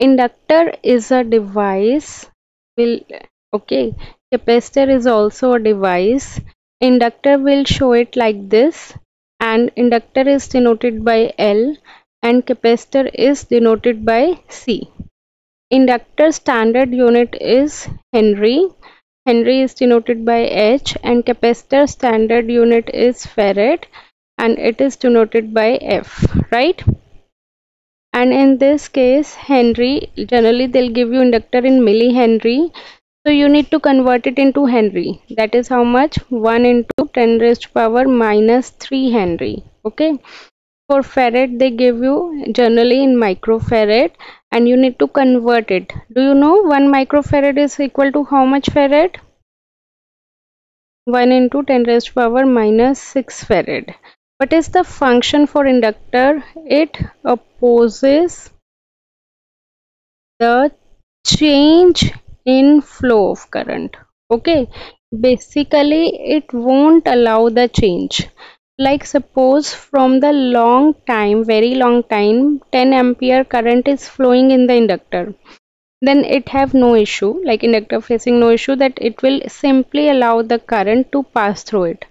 Inductor is a device. Okay, capacitor is also a device. Inductor will show it like this, and inductor is denoted by L and capacitor is denoted by C. Inductor standard unit is Henry. Henry is denoted by H, and capacitor standard unit is farad, and it is denoted by F, right? And in this case, Henry, generally they'll give you inductor in millihenry, so you need to convert it into Henry. That is how much? 1 into 10 raised to power minus 3 Henry. Okay. For farad, they give you generally in microfarad, and you need to convert it. Do you know 1 microfarad is equal to how much farad? 1 into 10 raised to power minus 6 farad. What is the function for inductor? It opposes the change in flow of current. Okay, basically it won't allow the change. Like suppose from the long time, very long time, 10 ampere current is flowing in the inductor, then it have no issue, like inductor facing no issue, that it will simply allow the current to pass through it.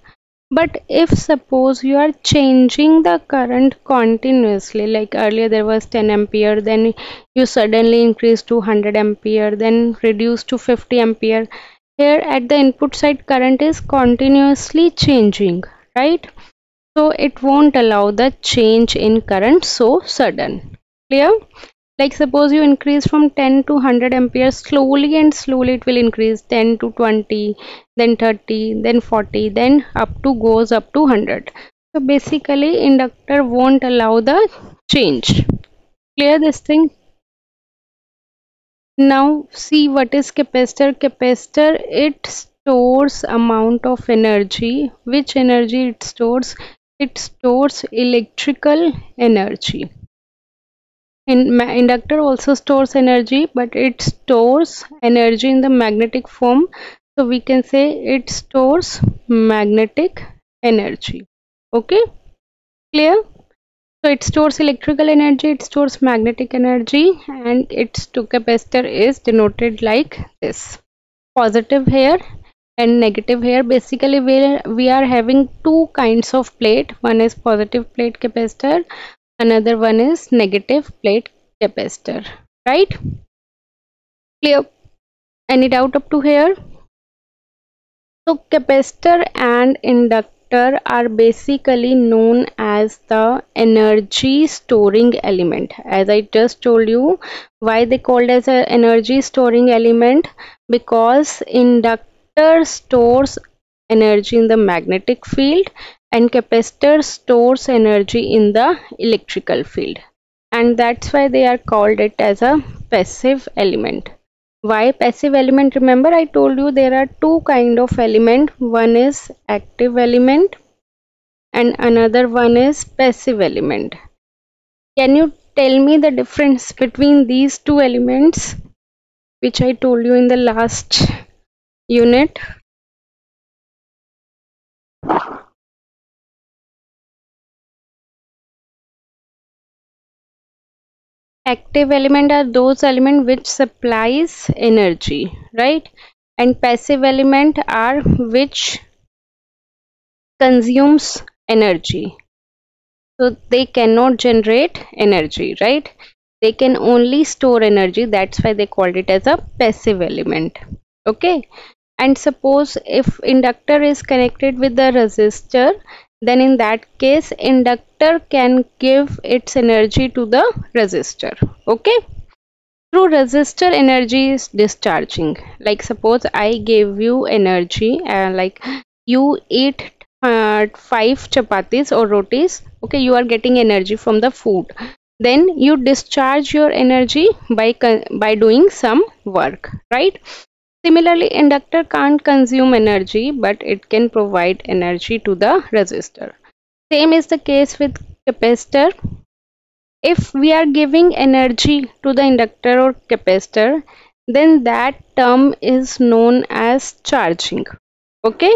But if suppose you are changing the current continuously, like earlier there was 10 ampere, then you suddenly increase to 100 ampere, then reduce to 50 ampere. Here at the input side current is continuously changing, right? So it won't allow the change in current so sudden. Clear? Like suppose you increase from 10 to 100 ampere, slowly and slowly it will increase 10 to 20, then 30, then 40, then goes up to 100. So basically inductor won't allow the change. Clear this thing? Now see what is capacitor. Capacitor, it stores amount of energy. Which energy it stores? It stores electrical energy. Inductor also stores energy, but it stores energy in the magnetic form, so we can say it stores magnetic energy. Okay, clear? So it stores electrical energy, it stores magnetic energy, and its capacitor is denoted like this: positive here and negative here. Basically we are having two kinds of plate. One is positive plate capacitor, another one is negative plate capacitor, right? Clear? Any doubt up to here? So capacitor and inductor are basically known as the energy storing element. As I just told you, why they called as an energy storing element? Because inductor stores energy in the magnetic field and capacitor stores energy in the electrical field, and that's why they are called it as a passive element. Why passive element? Remember I told you there are two kind of element. One is active element and another one is passive element. Can you tell me the difference between these two elements which I told you in the last unit? Active element are those elements which supplies energy, right? And passive element are which consumes energy. So they cannot generate energy, right? They can only store energy. That's why they called it as a passive element. Okay. And suppose if inductor is connected with the resistor, then in that case inductor can give its energy to the resistor. Okay, through resistor energy is discharging. Like suppose I gave you energy, like you eat 5 chapatis or rotis. Okay, you are getting energy from the food, then you discharge your energy by doing some work, right? Similarly, inductor can't consume energy, but it can provide energy to the resistor. Same is the case with capacitor. If we are giving energy to the inductor or capacitor, then that term is known as charging. Okay,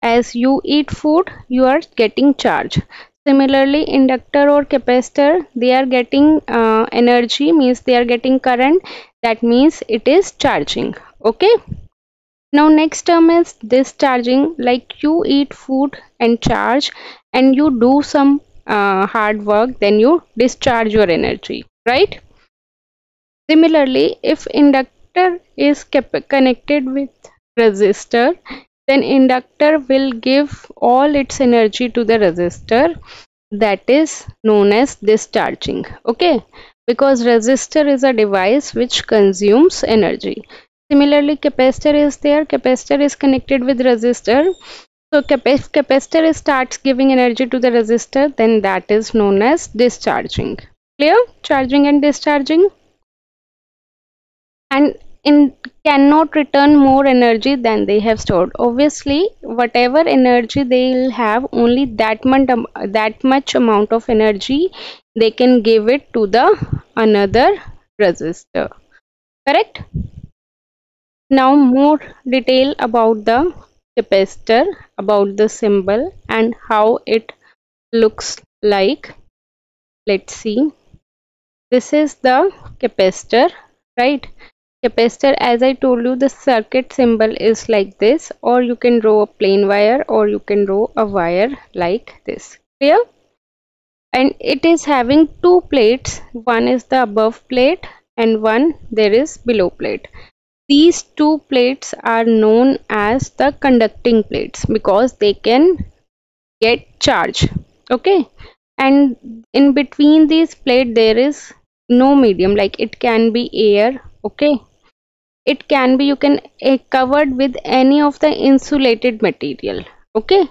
as you eat food, you are getting charge. Similarly, inductor or capacitor, they are getting energy, means they are getting current, that means it is charging. Okay. Now next term is discharging, like you eat food and charge, and you do some hard work, then you discharge your energy, right? Similarly, if inductor is connected with resistor, then inductor will give all its energy to the resistor, that is known as discharging. Okay, because resistor is a device which consumes energy. Similarly, capacitor is there, capacitor is connected with resistor, so capacitor starts giving energy to the resistor, then that is known as discharging. Clear? Charging and discharging. And in cannot return more energy than they have stored. Obviously, whatever energy they will have, only that much amount of energy they can give it to the another resistor. Correct? Now more detail about the capacitor, about the symbol and how it looks like. Let's see. This is the capacitor, right? Capacitor, as I told you, the circuit symbol is like this, or you can draw a plain wire, or you can draw a wire like this. Clear? And it is having two plates, one is the above plate and one there is below plate. These two plates are known as the conducting plates because they can get charge. Okay, and in between these plate there is no medium, like it can be air. Okay, it can be, you can covered with any of the insulated material. Okay,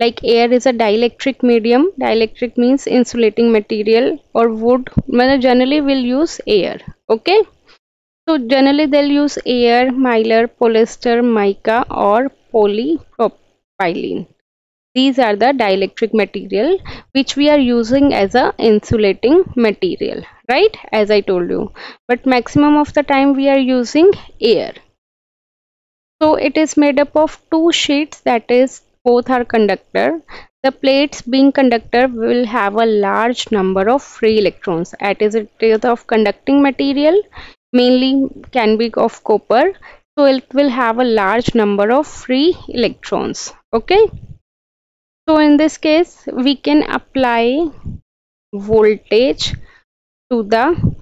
like air is a dielectric medium, dielectric means insulating material, or wood, well, generally will use air. Okay, so generally they'll use air, mylar, polyester, mica or polypropylene. These are the dielectric material which we are using as a insulating material, right? As I told you, but maximum of the time we are using air. So it is made up of two sheets, that is both are conductor. The plates being conductor will have a large number of free electrons, as it is of conducting material, mainly can be of copper, so it will have a large number of free electrons. Okay. So in this case, we can apply voltage to the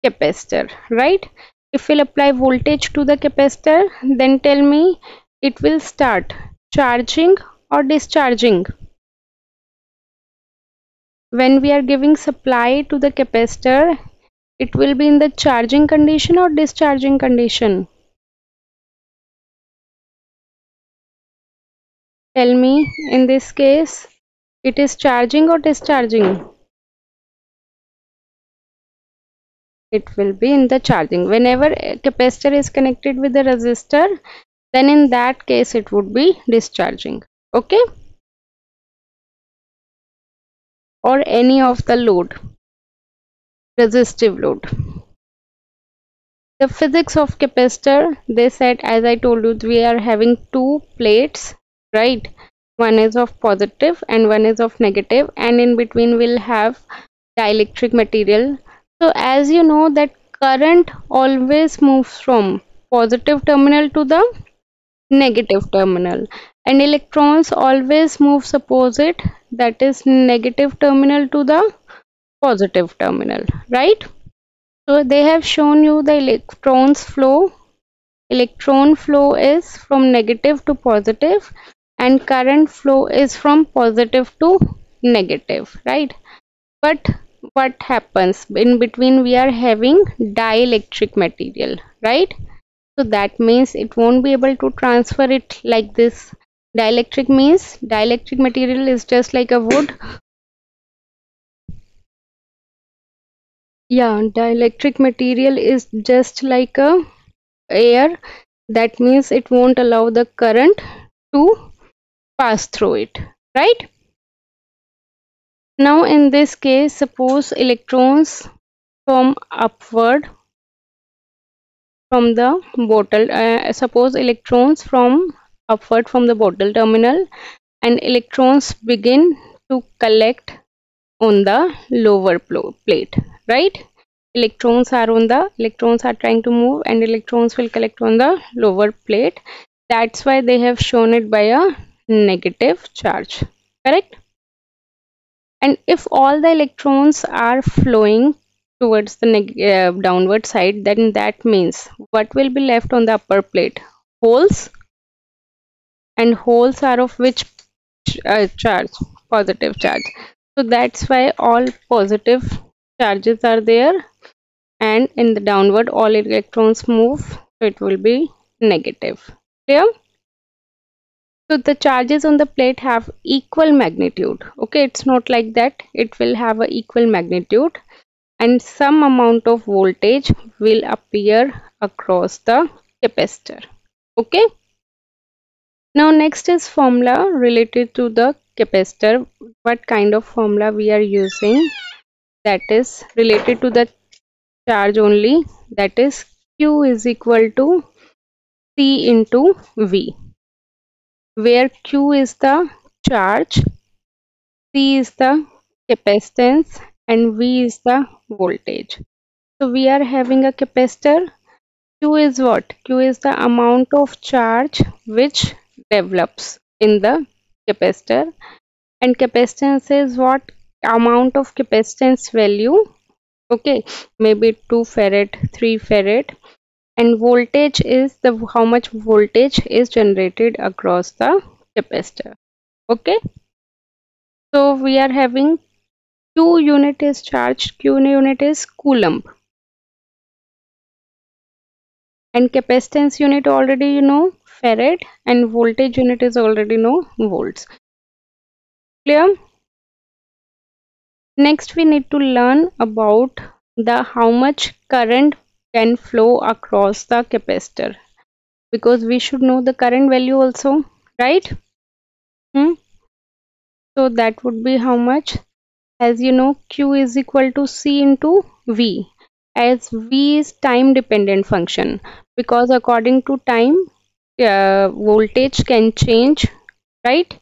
capacitor, right? If we'll apply voltage to the capacitor, then tell me, it will start charging or discharging? When we are giving supply to the capacitor, it will be in the charging condition or discharging condition? Tell me, in this case, it is charging or discharging? It will be in the charging. Whenever a capacitor is connected with the resistor, then in that case it would be discharging. Okay, or any of the load, resistive load. The physics of capacitor, they said, as I told you, we are having two plates, right? One is of positive and one is of negative, and in between we'll have dielectric material. So as you know that current always moves from positive terminal to the negative terminal, and electrons always moves opposite, that is negative terminal to the positive terminal, right? So they have shown you the electrons flow. Electron flow is from negative to positive, and current flow is from positive to negative, right? But what happens in between? We are having dielectric material, right? So that means it won't be able to transfer it like this. Dielectric means dielectric material is just like a wood. Yeah, dielectric material is just like a air. That means it won't allow the current to pass through it, right? Now in this case, suppose electrons from upward from the bottle, suppose electrons from upward from the bottle terminal, and electrons begin to collect on the lower plate, right? Electrons are trying to move, and electrons will collect on the lower plate. That's why they have shown it by a negative charge, correct? And if all the electrons are flowing towards the downward side, then that means what will be left on the upper plate? Holes. And holes are of which charge? Positive charge. So that's why all positive charges are there, and in the downward all electrons move, so it will be negative. Clear? So the charges on the plate have equal magnitude. Okay, it's not like that. It will have a equal magnitude, and some amount of voltage will appear across the capacitor. Okay. Now next is formula related to the capacitor. What kind of formula we are using? That is related to the charge only. That is Q is equal to C into V, where Q is the charge, C is the capacitance, and V is the voltage. So we are having a capacitor. Q is what? Q is the amount of charge which develops in the capacitor, and capacitance is what? Amount of capacitance value. Okay, maybe 2 farad, 3 farad, and voltage is the how much voltage is generated across the capacitor. Okay, so we are having Q unit is charge, Q unit is coulomb, and capacitance unit already you know farad, and voltage unit is already know volts. Clear? Next we need to learn about the how much current can flow across the capacitor, because we should know the current value also, right? So that would be how much? As you know, Q is equal to C into V, as V is time dependent function, because according to time voltage can change, right?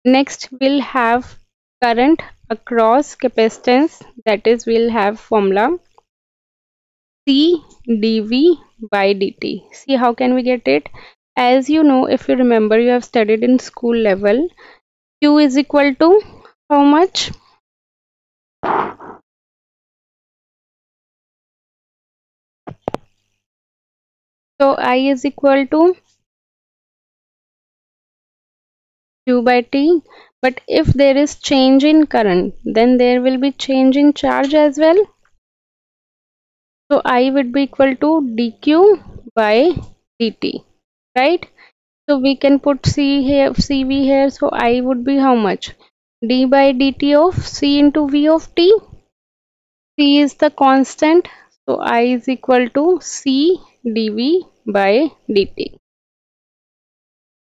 Next we'll have current across capacitance, that is we'll have formula C dV by dt. See how can we get it? As you know, if you remember, you have studied in school level, Q is equal to how much? So I is equal to Q by T. But if there is change in current, then there will be change in charge as well. So I would be equal to dq by dt, right? So we can put C here, CV here. So I would be how much? D by dt of C into V of t. C is the constant. So I is equal to C dV by dt.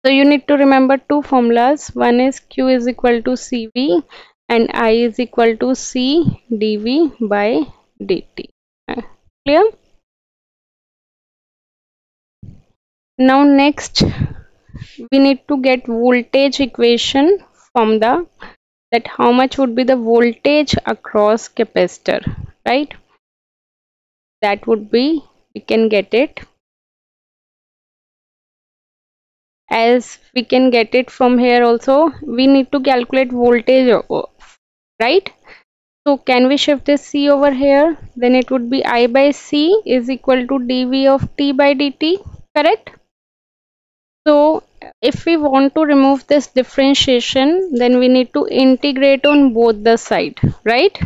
So you need to remember two formulas. One is Q is equal to CV and I is equal to C dV by dt. Clear? Now next we need to get voltage equation from the that how much would be the voltage across capacitor, right? That would be, we can get it as we can get it from here also. We need to calculate voltage, right? So can we shift this C over here? Then it would be I by C is equal to dV of t by dt, correct? So if we want to remove this differentiation, then we need to integrate on both the side, right?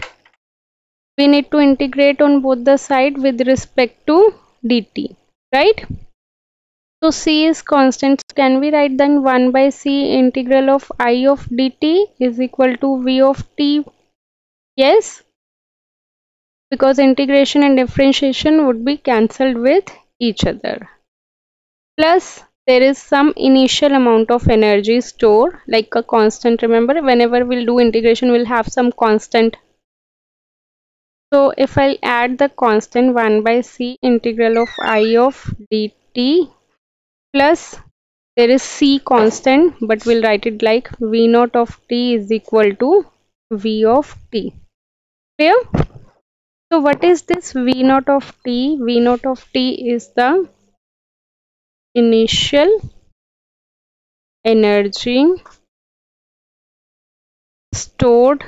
We need to integrate on both the side with respect to dt, right? So C is constant. So can we write then 1 by C integral of I of dt is equal to V of t? Yes, because integration and differentiation would be cancelled with each other. Plus there is some initial amount of energy stored like a constant. Remember, whenever we'll do integration, we'll have some constant. So if I add the constant 1 by C integral of I of dt plus There is C constant, but we'll write it like V naught of t is equal to V of t. Clear? So what is this V naught of t? V naught of t is the initial energy stored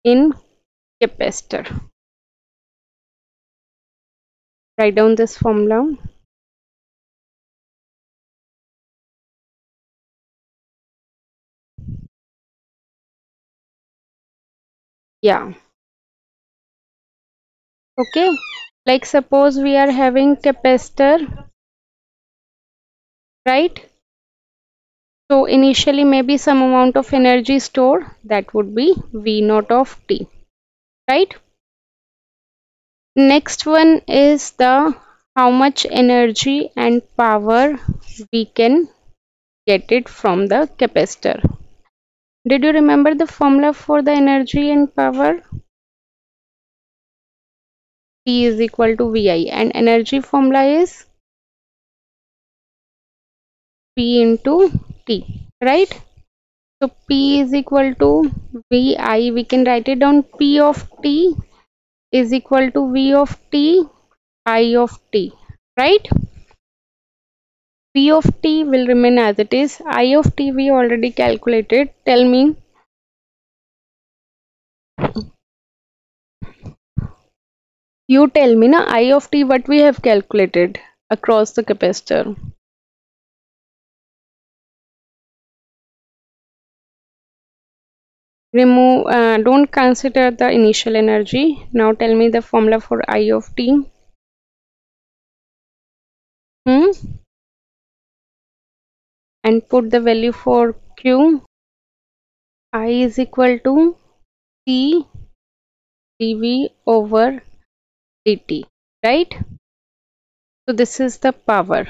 in capacitor. Write down this formula. Yeah. Okay. Like suppose we are having capacitor, right? So initially maybe some amount of energy stored, that would be V naught of t, right? Next one is the how much energy and power we can get it from the capacitor. Did you remember the formula for the energy and power? P is equal to VI, and energy formula is P into T, right? So P is equal to VI. We can write it down. P of T is equal to V of T, I of T, right? P of T will remain as it is. I of T we already calculated. Tell me. You tell me na, I of T what we have calculated across the capacitor. Remove, don't consider the initial energy. Now tell me the formula for I of T. And put the value for Q. I is equal to C dV over dt, right? So this is the power.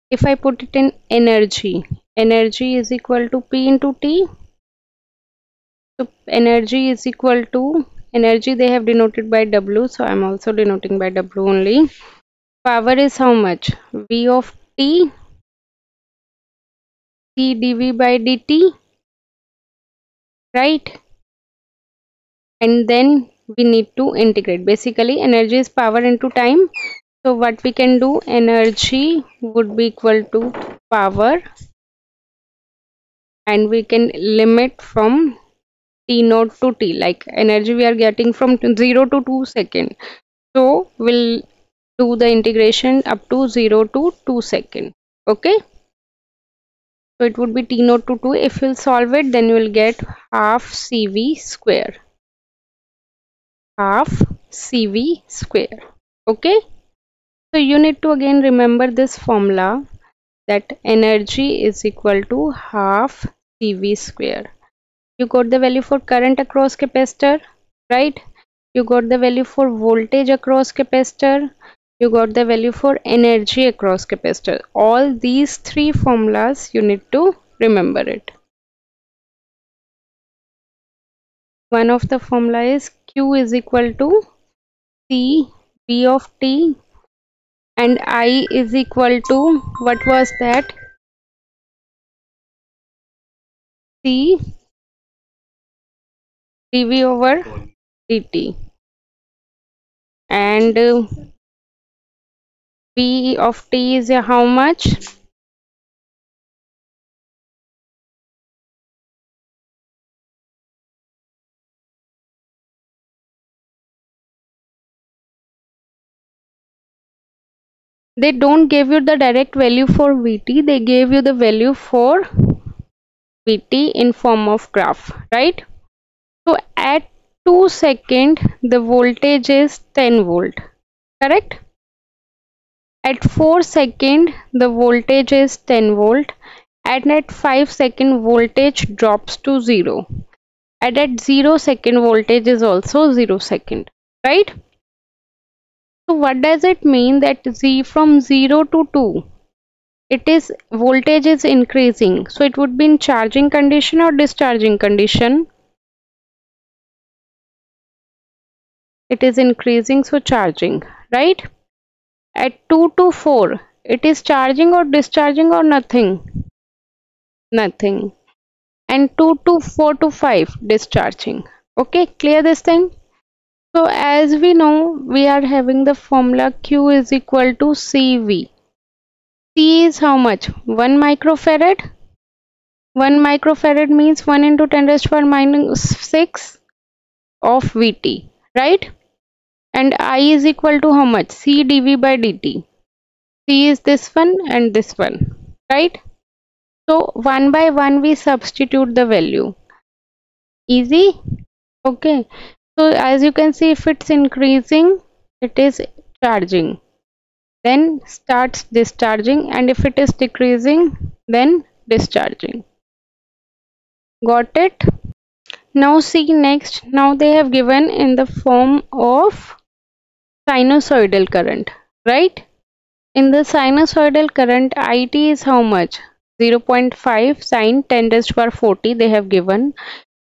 If I put it in energy, energy is equal to P into T. So energy is equal to, energy they have denoted by W, so I'm also denoting by W only. Power is how much? V of T, C dV by dt, right? And then we need to integrate. Basically energy is power into time. So what we can do, energy would be equal to power, and we can limit from t naught to t, like energy we are getting from 0 to 2 seconds. So we'll do the integration up to 0 to 2 seconds. Okay. So it would be t naught to 2. If you'll solve it, then you will get half CV square. Half CV square. Okay. So you need to again remember this formula, that energy is equal to half CV square. You got the value for current across capacitor, right? You got the value for voltage across capacitor. You got the value for energy across capacitor. All these three formulas you need to remember it. One of the formula is Q is equal to C V of T, and I is equal to, what was that? C dV over dt, and V of T is how much? They don't give you the direct value for Vt, they gave you the value for Vt in form of graph, right? So at 2 seconds the voltage is 10 volt, correct? At 4 seconds the voltage is 10 volt, and at 5 seconds voltage drops to 0, and at 0 second voltage is also 0 second, right? So what does it mean that from 0 to 2, it is voltage is increasing, so it would be in charging condition or discharging condition? It is increasing, so charging, right? At 2 to 4, it is charging or discharging or nothing? Nothing. And 2 to 4 to 5 discharging. Okay, clear this thing? So as we know, we are having the formula Q is equal to CV. C is how much? 1 microfarad. 1 microfarad means 1 into 10 raised to power minus 6 of Vt, right? And I is equal to how much? C dV by dt. C is this one and this one, right? So one by one we substitute the value. Easy? Okay. So as you can see, if it's increasing, it is charging. Then starts discharging, and if it is decreasing, then discharging. Got it? Now see next. Now they have given in the form of sinusoidal current, right? In the sinusoidal current, IT is how much? 0.5 sine 10 raised to power 40 they have given,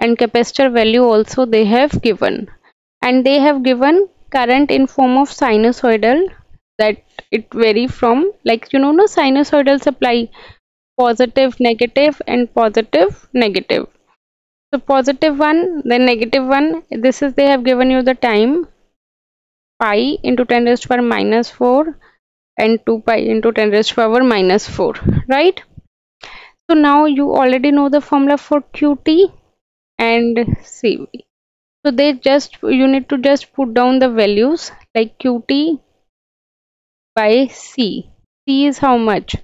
and capacitor value also they have given, and they have given current in form of sinusoidal, that it vary from, like, you know, no, sinusoidal supply, positive negative and positive negative. So positive one, then negative one, this is, they have given you the time, pi into 10 raised to power minus 4 and 2 pi into 10 raised to power minus 4, right? So now you already know the formula for QT and CV. So they just, you need to just put down the values, like QT by C. C is how much?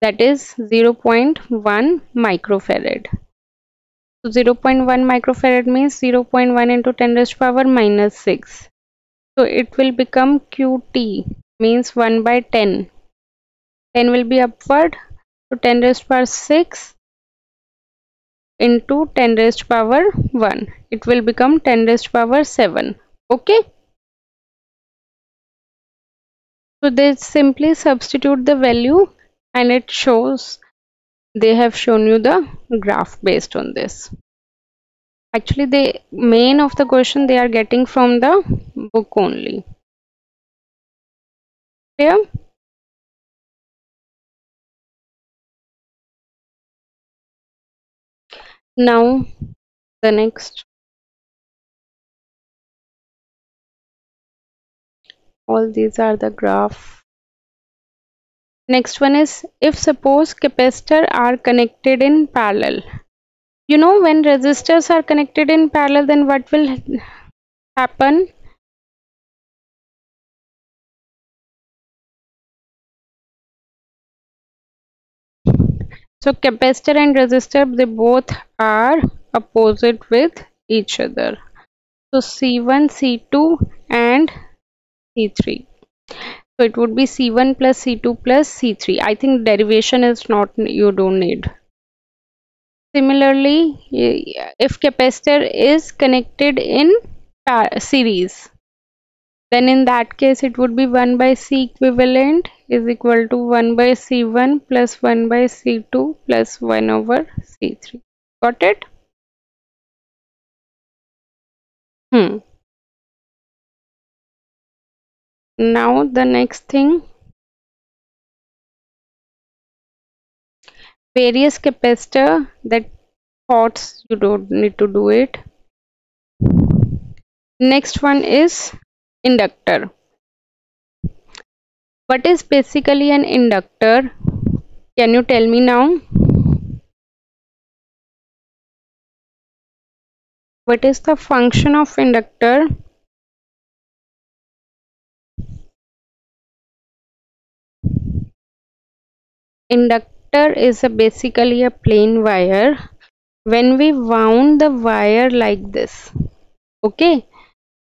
That is 0.1 microfarad. So 0.1 microfarad means 0.1 into 10 raised to power minus 6. So it will become QT means 1 by 10. 10 will be upward, so 10 raised to power 6 into 10 raised to power 1. It will become 10 raised to power 7. Okay. So they simply substitute the value and it shows, they have shown you the graph based on this. Actually, the main of the question they are getting from the book only. Clear? Now the next, all these are the graph. Next one is, if suppose capacitor are connected in parallel. You know, when resistors are connected in parallel, then what will happen? So capacitor and resistor, they both are opposite with each other. So C1, C2 and C3. So it would be C1 plus C2 plus C3. I think derivation is not, you don't need. Similarly, if capacitor is connected in series, then in that case it would be 1 by C equivalent is equal to 1 by C1 plus 1 by C2 plus 1 over C3. Got it? Now the next thing, various capacitor, that thoughts you don't need to do it. Next one is inductor. What is basically an inductor? Can you tell me now? What is the function of inductor? Inductor is basically a plain wire. When we wound the wire like this, okay,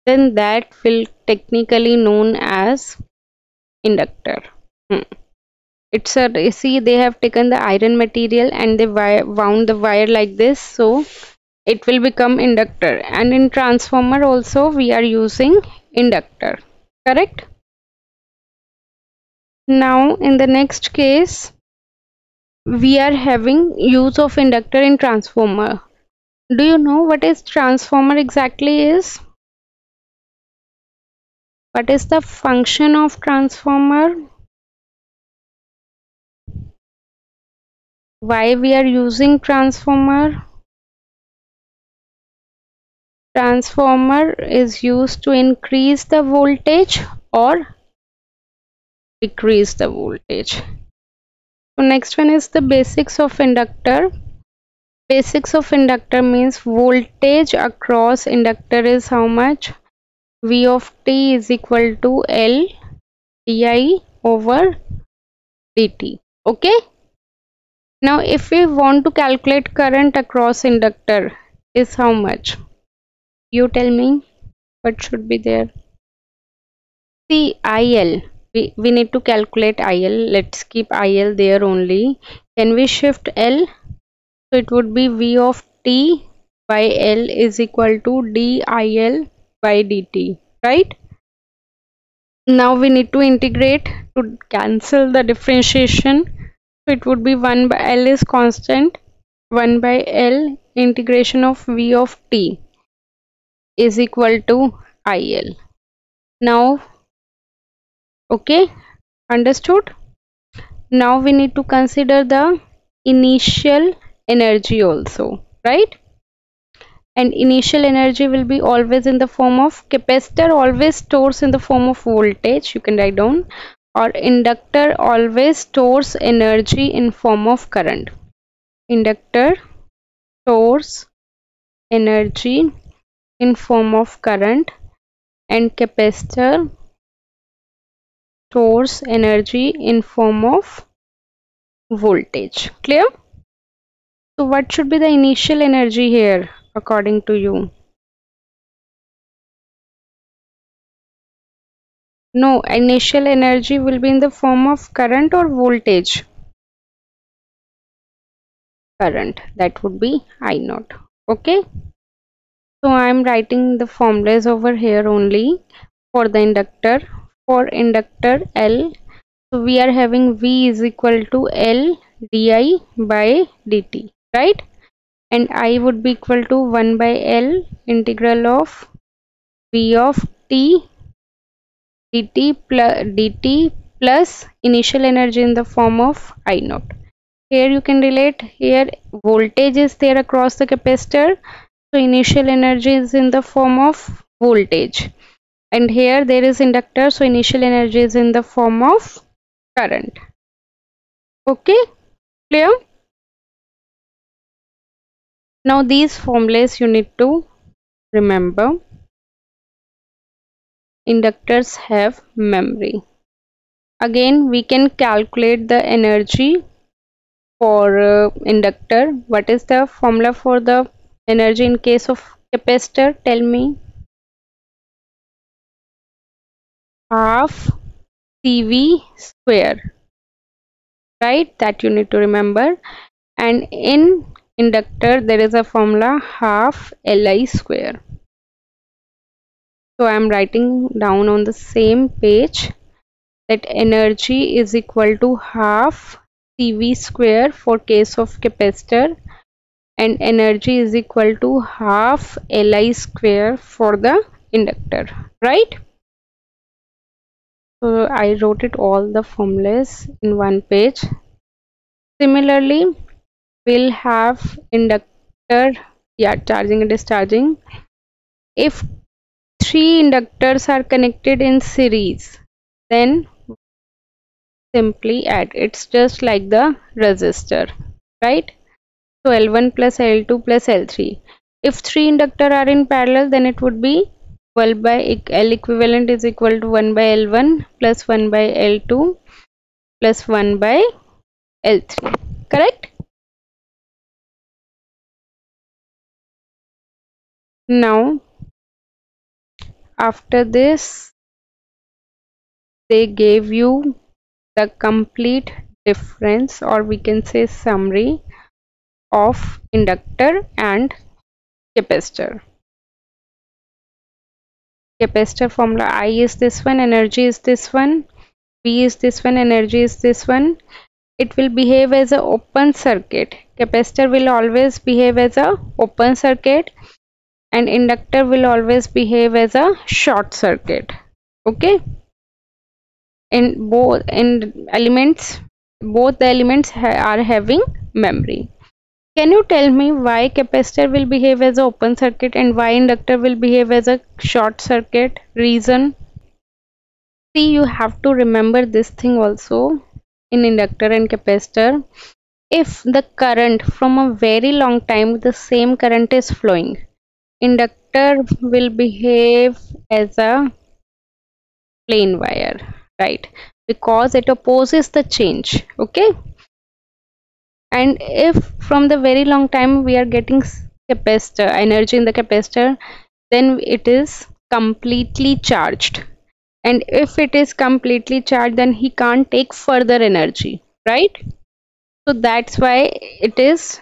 then that will technically known as inductor. It's a, see, they have taken the iron material and they wound the wire like this, so it will become inductor. And in transformer also we are using inductor, correct? Now in the next case, we are having use of inductor in transformer. Do you know what is transformer exactly is? What is the function of transformer? Why we are using transformer? Transformer is used to increase the voltage or decrease the voltage. So next one is the basics of inductor. Basics of inductor means voltage across inductor is how much? V of t is equal to L di over dt. Okay. Now if we want to calculate current across inductor is how much? You tell me what should be there. See, IL. We need to calculate IL. Let's keep IL there only. Can we shift L? So it would be V of t by L is equal to dIL by dt, right? Now we need to integrate to cancel the differentiation. So it would be 1 by L is constant, 1 by L integration of V of t is equal to IL. Now, okay, understood? Now we need to consider the initial energy also, right? And initial energy will be always in the form of capacitor, always stores in the form of voltage, you can write down, or inductor always stores energy in form of current. Inductor stores energy in form of current and capacitor stores energy in form of voltage. Clear? So what should be the initial energy here according to you? No, initial energy will be in the form of current or voltage. Current, that would be I naught. Okay. So I am writing the formulas over here only for the inductor. For inductor L, so we are having V is equal to L di by dt, right? And I would be equal to 1 by L integral of V of t dt plus initial energy in the form of I naught. Here you can relate, here voltage is there across the capacitor, so initial energy is in the form of voltage, and here there is inductor, so initial energy is in the form of current. Okay, clear? Now these formulas you need to remember. Inductors have memory. Again we can calculate the energy for inductor. What is the formula for the energy in case of capacitor? Tell me. Half CV square, right? That you need to remember. And in inductor there is a formula half Li square. So I am writing down on the same page that energy is equal to half CV square for case of capacitor, and energy is equal to half Li square for the inductor, right? So I wrote it all the formulas in one page. Similarly, we'll have inductor, yeah, charging and discharging. If three inductors are connected in series, then simply add. It's just like the resistor, right? So L1 plus L2 plus L3. If three inductors are in parallel, then it would be 12 by L equivalent is equal to 1 by L1 plus 1 by L2 plus 1 by L3. Correct? Now, after this, they gave you the complete difference, or we can say summary of inductor and capacitor. Capacitor formula I is this one, energy is this one, V is this one, energy is this one. It will behave as an open circuit. Capacitor will always behave as a open circuit, and inductor will always behave as a short circuit. Okay, in both in elements both the elements are having memory. Can you tell me why capacitor will behave as an open circuit and why inductor will behave as a short circuit? Reason? See, you have to remember this thing also in inductor and capacitor. If the current from a very long time, the same current is flowing, inductor will behave as a plain wire, right? Because it opposes the change. Okay. And if from the very long time we are getting capacitor energy in the capacitor, then it is completely charged, and if it is completely charged, then he can't take further energy, right? So that's why it is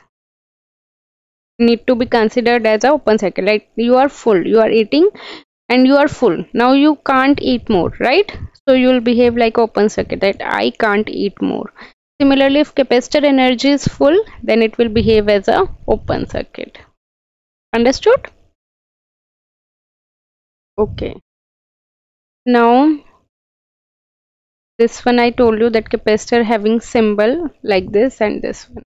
need to be considered as a open circuit. Like you are full, you are eating and you are full, now you can't eat more, right? So you will behave like open circuit, that I can't eat more. Similarly, if capacitor energy is full, then it will behave as a open circuit. Understood? Okay. Now this one I told you that capacitor having symbol like this and this one.